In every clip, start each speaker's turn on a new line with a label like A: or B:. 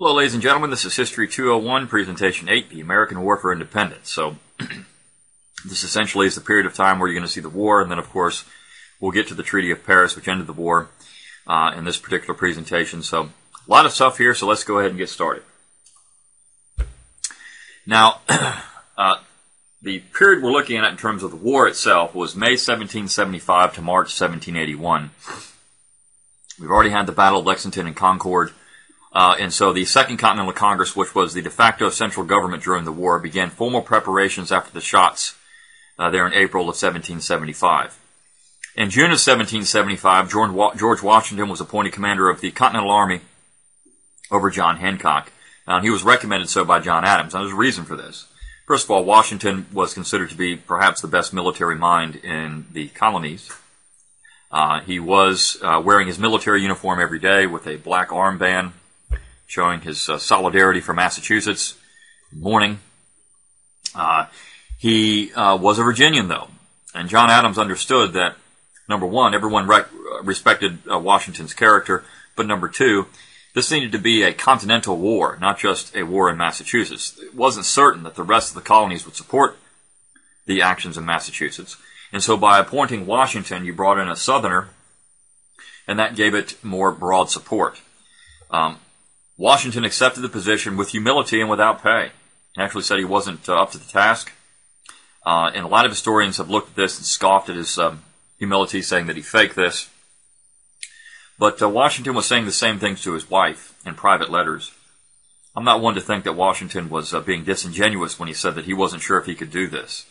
A: Hello, ladies and gentlemen. This is History 201, Presentation 8, the American War for Independence. So, this essentially is the period of time where you're going to see the war, and then, of course, we'll get to the Treaty of Paris, which ended the war in this particular presentation. So, a lot of stuff here, so let's go ahead and get started. Now, the period we're looking at in terms of the war itself was May 1775 to March 1781. We've already had the Battle of Lexington and Concord. And so the Second Continental Congress, which was the de facto central government during the war, began formal preparations after the shots there in April of 1775. In June of 1775, George Washington was appointed commander of the Continental Army over John Hancock. He was recommended so by John Adams. Now, there's a reason for this. First of all, Washington was considered to be perhaps the best military mind in the colonies. He was wearing his military uniform every day with a black armband, showing his solidarity for Massachusetts. Morning. He was a Virginian, though, and John Adams understood that, number one, everyone respected Washington's character, but number two, this needed to be a continental war, not just a war in Massachusetts. It wasn't certain that the rest of the colonies would support the actions of Massachusetts, and so by appointing Washington, you brought in a Southerner, and that gave it more broad support. Washington accepted the position with humility and without pay. He actually said he wasn't up to the task. And a lot of historians have looked at this and scoffed at his humility, saying that he faked this. But Washington was saying the same things to his wife in private letters. I'm not one to think that Washington was being disingenuous when he said that he wasn't sure if he could do this.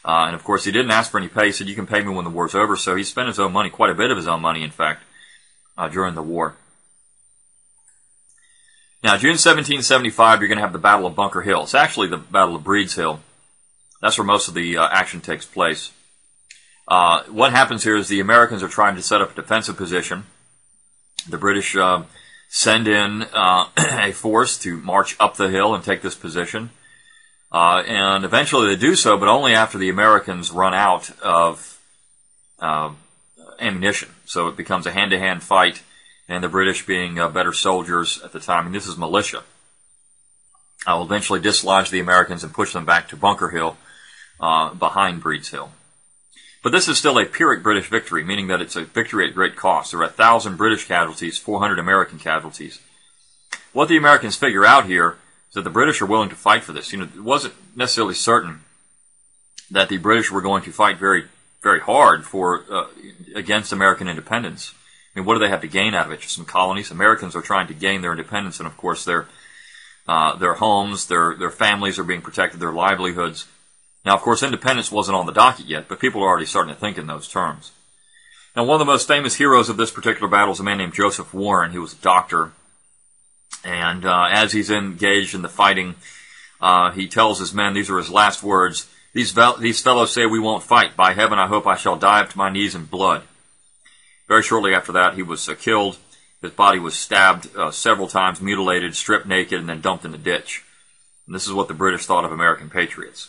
A: And of course, he didn't ask for any pay. He said, "You can pay me when the war's over." So he spent his own money, quite a bit of his own money, in fact, during the war. Now, June 1775, you're going to have the Battle of Bunker Hill. It's actually the Battle of Breed's Hill. That's where most of the action takes place. What happens here is the Americans are trying to set up a defensive position. The British send in a force to march up the hill and take this position. And eventually they do so, but only after the Americans run out of ammunition. So it becomes a hand-to-hand fight, and the British, being better soldiers at the time, and this is militia, will eventually dislodge the Americans and push them back to Bunker Hill behind Breed's Hill. But this is still a Pyrrhic British victory, meaning that it's a victory at great cost. There are 1,000 British casualties, 400 American casualties. What the Americans figure out here is that the British are willing to fight for this. It wasn't necessarily certain that the British were going to fight very, very hard against American independence. I mean, what do they have to gain out of it? Just some colonies. Americans are trying to gain their independence, and of course their homes, their families are being protected, their livelihoods. Now, of course, independence wasn't on the docket yet, but people are already starting to think in those terms. Now, one of the most famous heroes of this particular battle is a man named Joseph Warren. He was a doctor, and as he's engaged in the fighting, he tells his men, these are his last words, these fellows say we won't fight. By heaven, I hope I shall die up to my knees in blood. Very shortly after that, he was killed. His body was stabbed several times, mutilated, stripped naked, and then dumped in the ditch. And this is what the British thought of American patriots.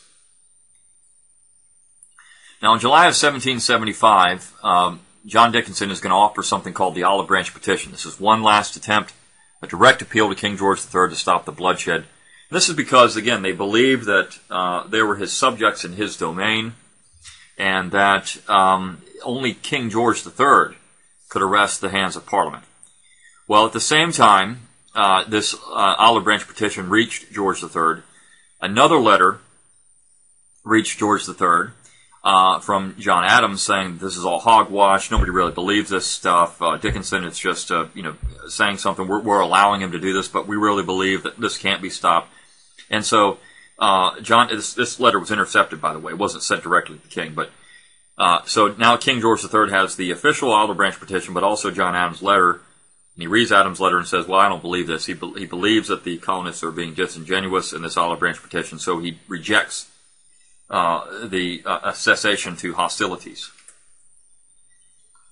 A: Now, in July of 1775, John Dickinson is going to offer something called the Olive Branch Petition. This is one last attempt, a direct appeal to King George III to stop the bloodshed. And this is because, again, they believed that they were his subjects in his domain, and that only King George III could arrest the hands of Parliament. Well, at the same time, this Olive Branch Petition reached George III. Another letter reached George III from John Adams saying this is all hogwash. Nobody really believes this stuff. Dickinson is just saying something. We're allowing him to do this, but we really believe that this can't be stopped. And so this letter was intercepted, by the way. It wasn't sent directly to the king, but so now King George III has the official Olive Branch Petition, but also John Adams' letter. And he reads Adams' letter and says, well, I don't believe this. He believes that the colonists are being disingenuous in this Olive Branch Petition, so he rejects the cessation to hostilities.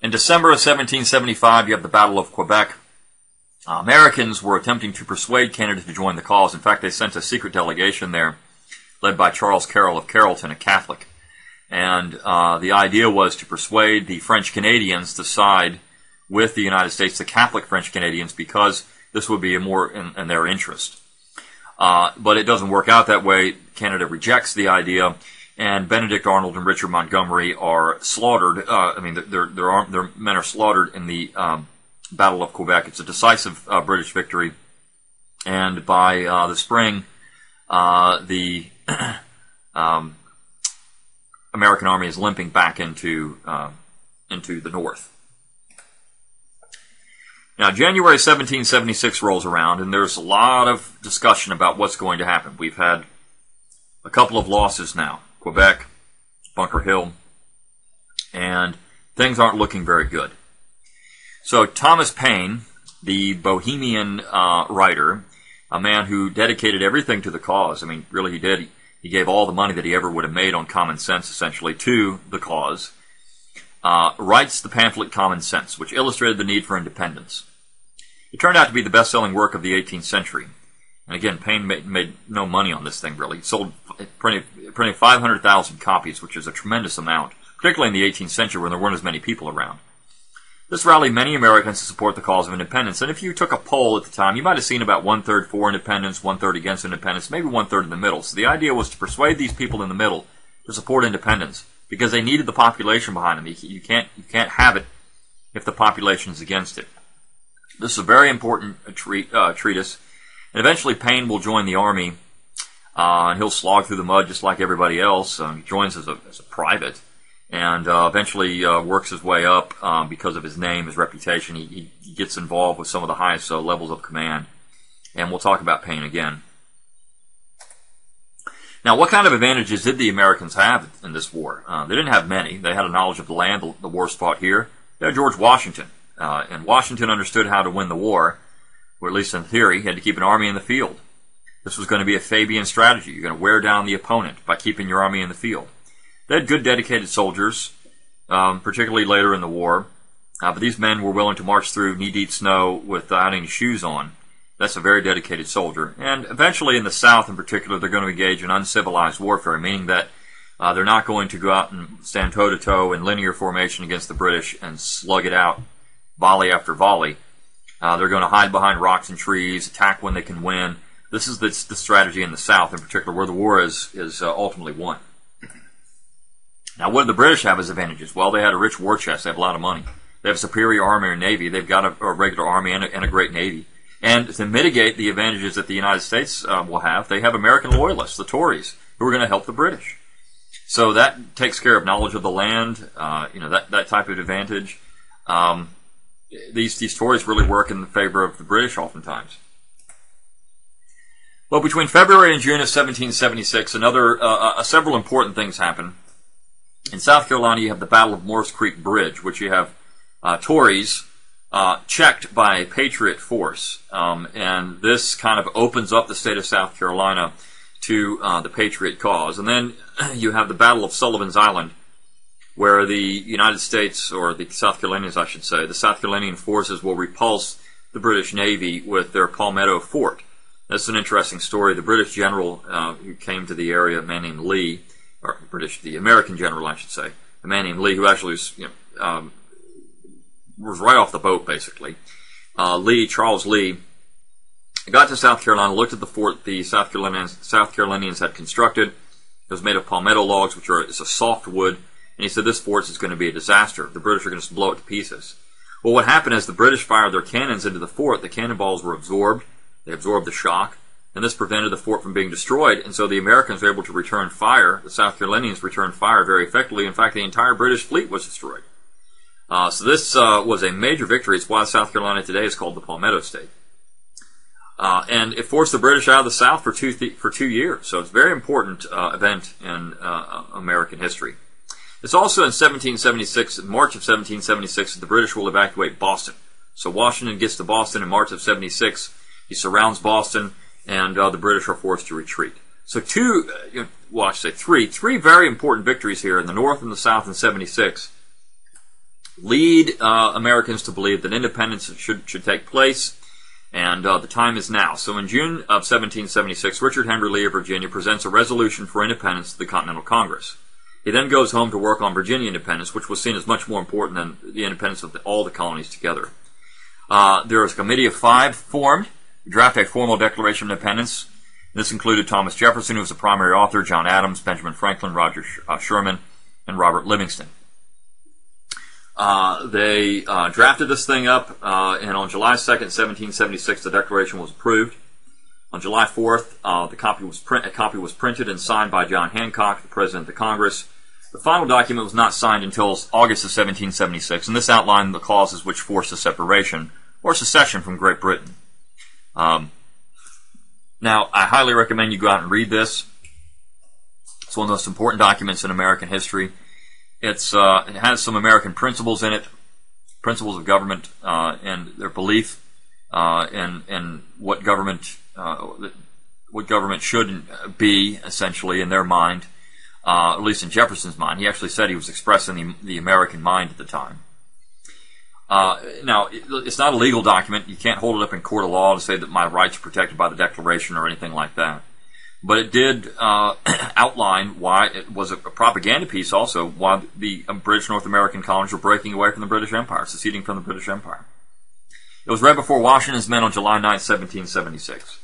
A: In December of 1775, you have the Battle of Quebec. Americans were attempting to persuade Canada to join the cause. In fact, they sent a secret delegation there, led by Charles Carroll of Carrollton, a Catholic. And the idea was to persuade the French Canadians to side with the United States, the Catholic French Canadians, because this would be more in their interest. But it doesn't work out that way. Canada rejects the idea, and Benedict, Arnold, and Richard Montgomery are slaughtered. Their men are slaughtered in the Battle of Quebec. It's a decisive British victory, and by the spring, the American army is limping back into the north. Now, January 1776 rolls around, and there's a lot of discussion about what's going to happen. We've had a couple of losses now, Quebec, Bunker Hill, and things aren't looking very good. So Thomas Paine, the Bohemian writer, a man who dedicated everything to the cause, I mean, really he did. He gave all the money that he ever would have made on common sense, essentially, to the cause, writes the pamphlet Common Sense, which illustrated the need for independence. It turned out to be the best-selling work of the 18th century. And again, Paine made no money on this thing, really. He sold, printing 500,000 copies, which is a tremendous amount, particularly in the 18th century when there weren't as many people around. This rallied many Americans to support the cause of independence, and if you took a poll at the time, you might have seen about one-third for independence, one-third against independence, maybe one-third in the middle. So the idea was to persuade these people in the middle to support independence, because they needed the population behind them. You can't have it if the population is against it. This is a very important treatise, and eventually Paine will join the army, and he'll slog through the mud just like everybody else. He joins as a private, and eventually works his way up because of his name, his reputation. He gets involved with some of the highest levels of command, and we'll talk about Paine again. Now, what kind of advantages did the Americans have in this war? They didn't have many. They had a knowledge of the land. The war's fought here. They had George Washington, and Washington understood how to win the war, or at least in theory. He had to keep an army in the field. This was going to be a Fabian strategy. You're going to wear down the opponent by keeping your army in the field. They had good, dedicated soldiers, particularly later in the war, but these men were willing to march through knee-deep snow without any shoes on. That's a very dedicated soldier. And eventually in the South in particular, they're going to engage in uncivilized warfare, meaning that they're not going to go out and stand toe-to-toe in linear formation against the British and slug it out volley after volley. They're going to hide behind rocks and trees, attack when they can win. This is the strategy in the South in particular, where the war is ultimately won. Now, what did the British have as advantages? Well, they had a rich war chest. They have a lot of money. They have a superior army and navy. They've got a regular army and a great navy. And to mitigate the advantages that the United States will have, they have American loyalists, the Tories, who are going to help the British. So that takes care of knowledge of the land, that type of advantage. These Tories really work in favor of the British oftentimes. Well, between February and June of 1776, several important things happen. In South Carolina, you have the Battle of Morris Creek Bridge, which you have Tories checked by a Patriot force. And this kind of opens up the state of South Carolina to the Patriot cause. And then you have the Battle of Sullivan's Island, where the United States, or the South Carolinians, I should say, the South Carolinian forces will repulse the British Navy with their Palmetto fort. That's an interesting story. The British general who came to the area, a man named Lee, or the American general, I should say, a man named Lee, who actually was right off the boat, basically. Charles Lee, got to South Carolina, looked at the fort the South Carolinians had constructed. It was made of palmetto logs, which is a soft wood, and he said this fort is going to be a disaster. The British are going to blow it to pieces. Well, what happened as the British fired their cannons into the fort, the cannonballs were absorbed. They absorbed the shock, and this prevented the fort from being destroyed, and so the Americans were able to return fire. The South Carolinians returned fire very effectively. In fact, the entire British fleet was destroyed. So this was a major victory. It's why South Carolina today is called the Palmetto State. And it forced the British out of the South for 2 years. So it's a very important event in American history. It's also in 1776, in March of 1776, that the British will evacuate Boston. So Washington gets to Boston in March of 76. He surrounds Boston, and the British are forced to retreat. So three very important victories here in the North and the South in 76 lead Americans to believe that independence should take place, and the time is now. So in June of 1776, Richard Henry Lee of Virginia presents a resolution for independence to the Continental Congress. He then goes home to work on Virginia independence, which was seen as much more important than the independence of all the colonies together. There was a committee of 5 formed to draft a formal Declaration of Independence. This included Thomas Jefferson, who was the primary author, John Adams, Benjamin Franklin, Roger Sherman, and Robert Livingston. They drafted this thing up, and on July 2nd, 1776, the Declaration was approved. On July 4th, a copy was printed and signed by John Hancock, the President of the Congress. The final document was not signed until August of 1776, and this outlined the clauses which forced a separation or secession from Great Britain. Now, I highly recommend you go out and read this. It's one of the most important documents in American history. It has some American principles in it, principles of government and their belief in what government should be, essentially, in their mind, at least in Jefferson's mind. He actually said he was expressing the American mind at the time. Now, it's not a legal document. You can't hold it up in court of law to say that my rights are protected by the Declaration or anything like that. But it did outline why it was a propaganda piece also, why the British North American colonies were breaking away from the British Empire, seceding from the British Empire. It was read before Washington's men on July 9, 1776.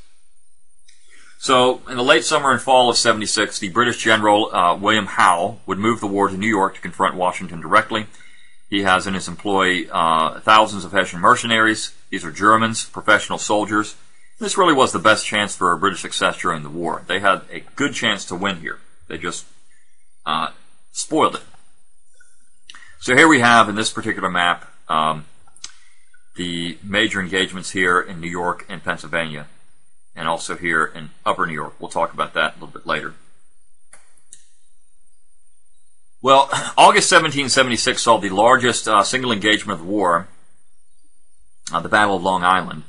A: So, in the late summer and fall of 76, the British General William Hale would move the war to New York to confront Washington directly. He has in his employ thousands of Hessian mercenaries. These are Germans, professional soldiers. This really was the best chance for British success during the war. They had a good chance to win here. They just spoiled it. So here we have, in this particular map, the major engagements here in New York and Pennsylvania, and also here in Upper New York. We'll talk about that a little bit later. Well, August 1776 saw the largest single engagement of the war, the Battle of Long Island.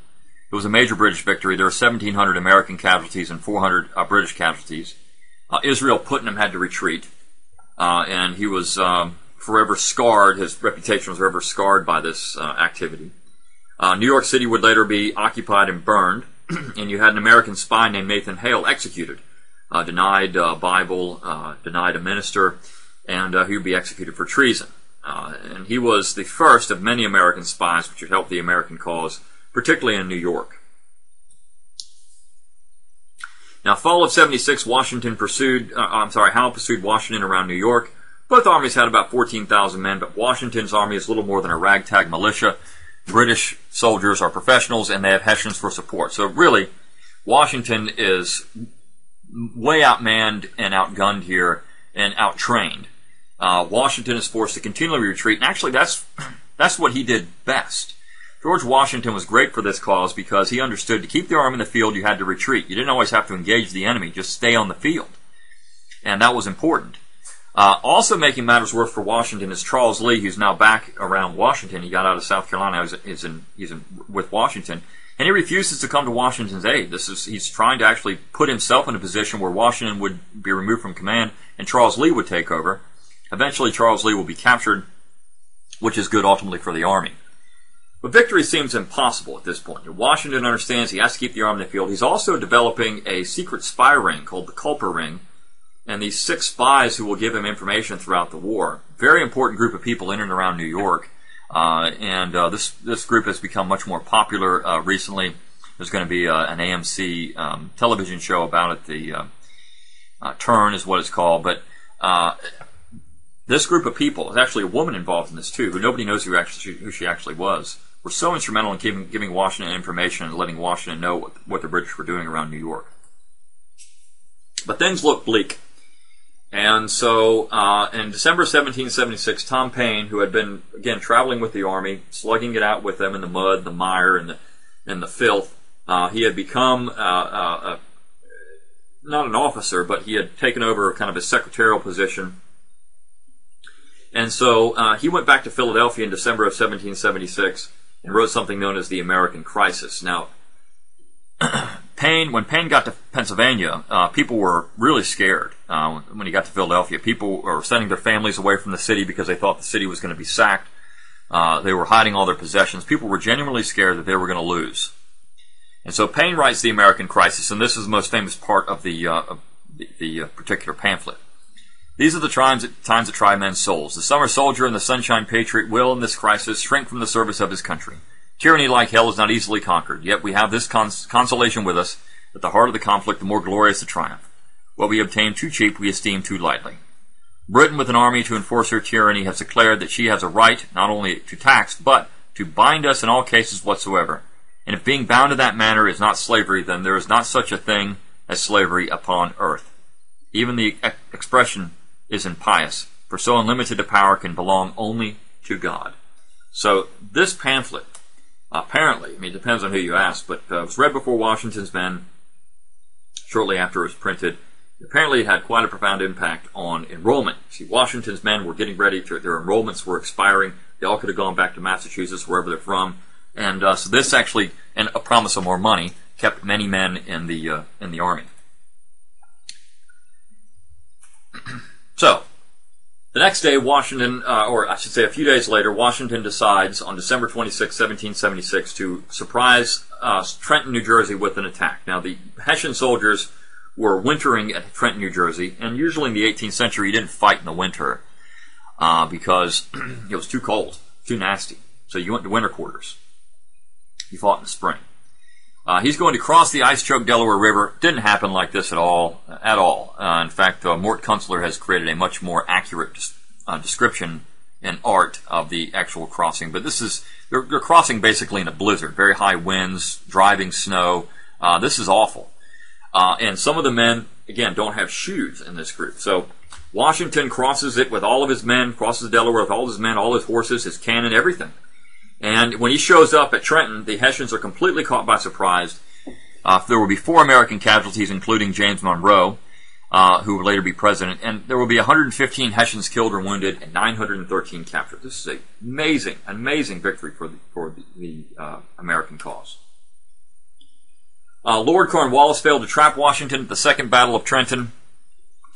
A: It was a major British victory. There were 1,700 American casualties and 400 British casualties. Israel Putnam had to retreat, and he was forever scarred. His reputation was forever scarred by this activity. New York City would later be occupied and burned, and you had an American spy named Nathan Hale executed, denied Bible, denied a minister, and he would be executed for treason. And he was the first of many American spies which would help the American cause, particularly in New York. Now, fall of 76, Hal pursued Washington around New York. Both armies had about 14,000 men, but Washington's army is little more than a ragtag militia. British soldiers are professionals, and they have Hessians for support. So really, Washington is way outmanned and outgunned here and outtrained. Washington is forced to continually retreat, and actually that's what he did best. George Washington was great for this cause because he understood to keep the army in the field, you had to retreat. You didn't always have to engage the enemy, just stay on the field. And that was important. Also making matters worse for Washington is Charles Lee, who's now back around Washington. He got out of South Carolina, he's with Washington, and he refuses to come to Washington's aid. He's trying to actually put himself in a position where Washington would be removed from command and Charles Lee would take over. Eventually, Charles Lee will be captured, which is good ultimately for the army. But victory seems impossible at this point. Washington understands he has to keep the army in the field. He's also developing a secret spy ring called the Culper Ring, and these 6 spies who will give him information throughout the war. Very important group of people in and around New York, and this group has become much more popular recently. There's going to be an AMC television show about it. The Turn is what it's called, but this group of people, there's actually a woman involved in this too, who nobody knows who she actually was, were so instrumental in giving Washington information and letting Washington know what the British were doing around New York. But things look bleak. And so, in December 1776, Tom Paine, who had been, again, traveling with the army, slugging it out with them in the mud, the mire, and the filth, he had become, not an officer, but he had taken over kind of a secretarial position. And so, he went back to Philadelphia in December of 1776 and wrote something known as the American Crisis. Now, when Paine got to Pennsylvania, people were really scared. When he got to Philadelphia, people were sending their families away from the city because they thought the city was going to be sacked. They were hiding all their possessions. People were genuinely scared that they were going to lose. And so Paine writes the American Crisis, and this is the most famous part of the particular pamphlet. These are the times that try men's souls. The summer soldier and the sunshine patriot will, in this crisis, shrink from the service of his country. Tyranny like hell is not easily conquered, yet we have this consolation with us, that the harder the conflict, the more glorious the triumph. What we obtain too cheap, we esteem too lightly. Britain, with an army to enforce her tyranny, has declared that she has a right not only to tax, but to bind us in all cases whatsoever. And if being bound in that manner is not slavery, then there is not such a thing as slavery upon earth. Even the expression is impious, for so unlimited a power can belong only to God. So this pamphlet, apparently, it depends on who you ask, but it was read before Washington's men shortly after it was printed. Apparently it had quite a profound impact on enrollment. See, Washington's men were getting ready to, their enrollments were expiring. They all could have gone back to Massachusetts, wherever they're from. And so this actually, and a promise of more money, kept many men in the army. So, the next day, Washington, or I should say a few days later, Washington decides on December 26, 1776, to surprise Trenton, New Jersey with an attack. Now, the Hessian soldiers were wintering at Trenton, New Jersey, and usually in the 18th century you didn't fight in the winter because it was too cold, too nasty. So you went to winter quarters. You fought in the spring. He's going to cross the ice-choked Delaware River. Didn't happen like this at all. In fact, Mort Kunstler has created a much more accurate description and art of the actual crossing. But this is, they're crossing basically in a blizzard. Very high winds, driving snow. This is awful. And some of the men, again, don't have shoes in this group. So Washington crosses it with all of his men, crosses the Delaware with all of his men, all his horses, his cannon, everything. And when he shows up at Trenton, the Hessians are completely caught by surprise. There will be 4 American casualties, including James Monroe, who will later be president. And there will be 115 Hessians killed or wounded and 913 captured. This is an amazing, amazing victory for the American cause. Lord Cornwallis failed to trap Washington at the Second Battle of Trenton.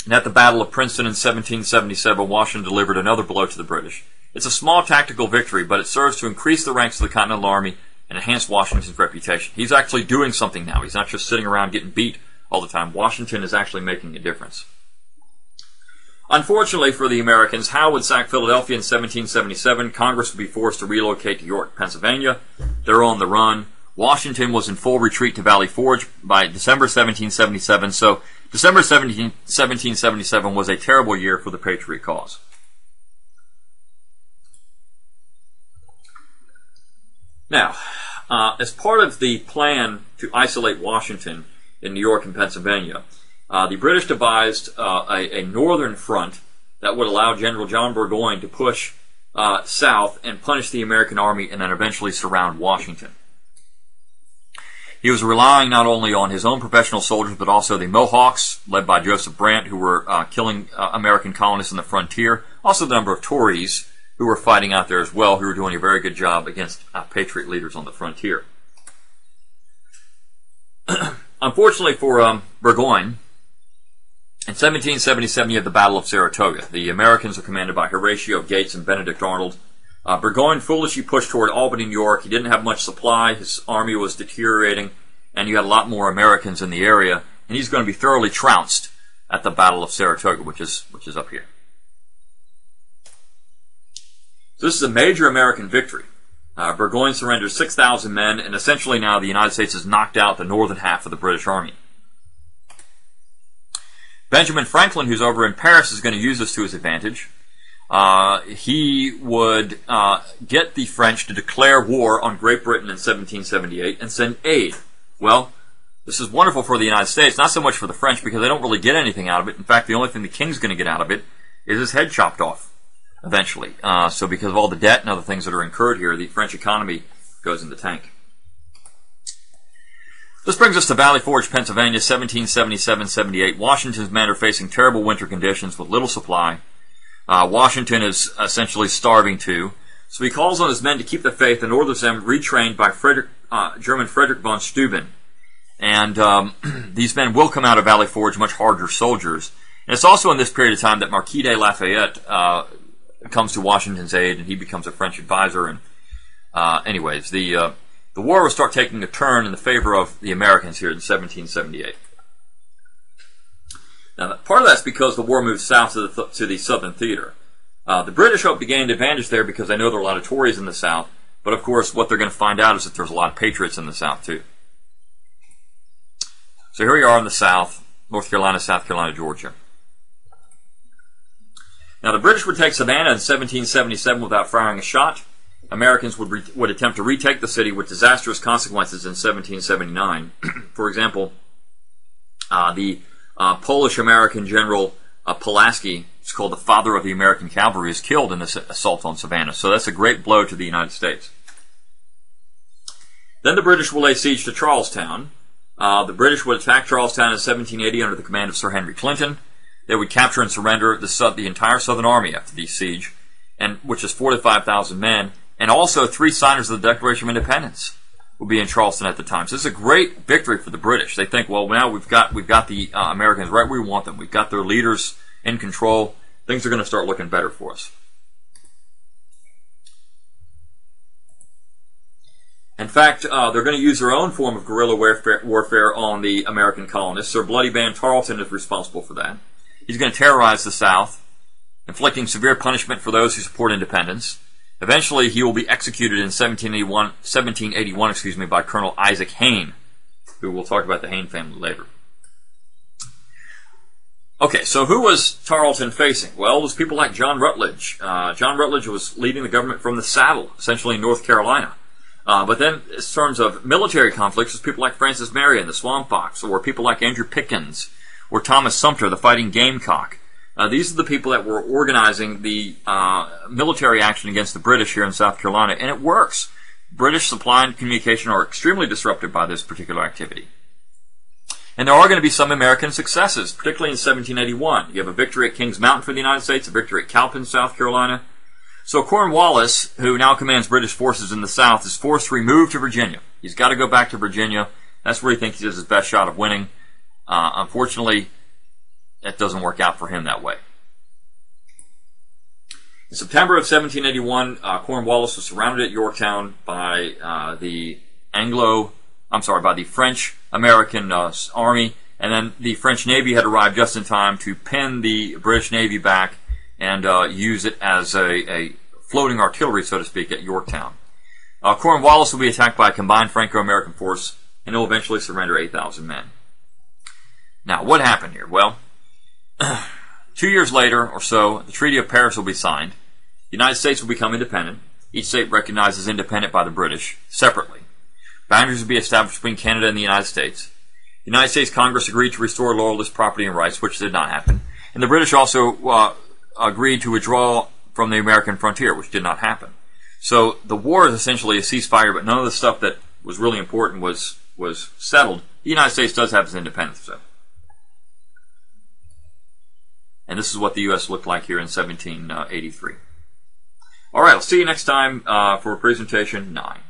A: And at the Battle of Princeton in 1777, Washington delivered another blow to the British. It's a small tactical victory, but it serves to increase the ranks of the Continental Army and enhance Washington's reputation. He's actually doing something now. He's not just sitting around getting beat all the time. Washington is actually making a difference. Unfortunately for the Americans, Howe would sack Philadelphia in 1777. Congress would be forced to relocate to York, Pennsylvania. They're on the run. Washington was in full retreat to Valley Forge by December 1777. So December 1777 was a terrible year for the Patriot cause. Now, as part of the plan to isolate Washington in New York and Pennsylvania, the British devised a northern front that would allow General John Burgoyne to push south and punish the American army and then eventually surround Washington. He was relying not only on his own professional soldiers, but also the Mohawks, led by Joseph Brant, who were killing American colonists in the frontier. Also the number of Tories who were fighting out there as well, who were doing a very good job against Patriot leaders on the frontier. Unfortunately for Burgoyne, in 1777 you have the Battle of Saratoga. The Americans are commanded by Horatio Gates and Benedict Arnold. Burgoyne foolishly pushed toward Albany, New York. He didn't have much supply. His army was deteriorating, and you had a lot more Americans in the area. And he's going to be thoroughly trounced at the Battle of Saratoga, which is up here. So this is a major American victory. Burgoyne surrenders 6,000 men, and essentially now the United States has knocked out the northern half of the British Army. Benjamin Franklin, who's over in Paris, is going to use this to his advantage. He would get the French to declare war on Great Britain in 1778 and send aid. Well, this is wonderful for the United States, not so much for the French because they don't really get anything out of it. In fact, the only thing the king's going to get out of it is his head chopped off eventually. So because of all the debt and other things that are incurred here, the French economy goes in the tank. This brings us to Valley Forge, Pennsylvania, 1777-78. Washington's men are facing terrible winter conditions with little supply. Washington is essentially starving too. So he calls on his men to keep the faith and orders them retrained by German Frederick von Steuben. And these men will come out of Valley Forge much harder soldiers. And it's also in this period of time that Marquis de Lafayette comes to Washington's aid, and he becomes a French advisor. And anyways, the war will start taking a turn in the favor of the Americans here in 1778. Now, part of that's because the war moved south to the Southern Theater. The British hope to gain an advantage there because they know there are a lot of Tories in the South. But of course, what they're going to find out is that there's a lot of Patriots in the South too. So here we are in the South, North Carolina, South Carolina, Georgia. Now the British would take Savannah in 1777 without firing a shot. Americans would attempt to retake the city with disastrous consequences in 1779. For example, the Polish-American general Pulaski, who's called the father of the American cavalry, is killed in this assault on Savannah. So that's a great blow to the United States. Then the British will lay siege to Charlestown. The British would attack Charlestown in 1780 under the command of Sir Henry Clinton. They would capture and surrender the entire Southern Army after the siege, which is 45,000 men, and also 3 signers of the Declaration of Independence will be in Charleston at the time. So this is a great victory for the British. They think, well, now we've got the Americans right where we want them. We've got their leaders in control. Things are going to start looking better for us. In fact, they're going to use their own form of guerrilla warfare on the American colonists. Sir Bloody Van Tarleton is responsible for that. He's going to terrorize the South, inflicting severe punishment for those who support independence. Eventually, he will be executed in 1781 by Colonel Isaac Hayne, who we'll talk about the Hayne family later. Okay, so who was Tarleton facing? Well, it was people like John Rutledge. John Rutledge was leading the government from the saddle, essentially in North Carolina. But then, in terms of military conflicts, it was people like Francis Marion, the Swamp Fox, or people like Andrew Pickens, or Thomas Sumter, the Fighting Gamecock. These are the people that were organizing the military action against the British here in South Carolina, and it works. British supply and communication are extremely disrupted by this particular activity. And there are going to be some American successes, particularly in 1781. You have a victory at Kings Mountain for the United States, a victory at Cowpen, South Carolina. So Cornwallis, who now commands British forces in the South, is forced to remove to Virginia. He's got to go back to Virginia. That's where he thinks he has his best shot of winning. Unfortunately, that doesn't work out for him that way. In September of 1781, Cornwallis was surrounded at Yorktown by the French-American army, and then the French Navy had arrived just in time to pin the British Navy back and use it as a floating artillery, so to speak, at Yorktown. Cornwallis will be attacked by a combined Franco-American force, and will eventually surrender 8,000 men. Now, what happened here? Well, 2 years later or so, the Treaty of Paris will be signed. The United States will become independent. Each state recognized as independent by the British, separately. Boundaries will be established between Canada and the United States. The United States Congress agreed to restore loyalist property and rights, which did not happen. And the British also agreed to withdraw from the American frontier, which did not happen. So the war is essentially a ceasefire, but none of the stuff that was really important was settled. The United States does have its independence, though. And this is what the U.S. looked like here in 1783. All right, I'll see you next time for presentation 9.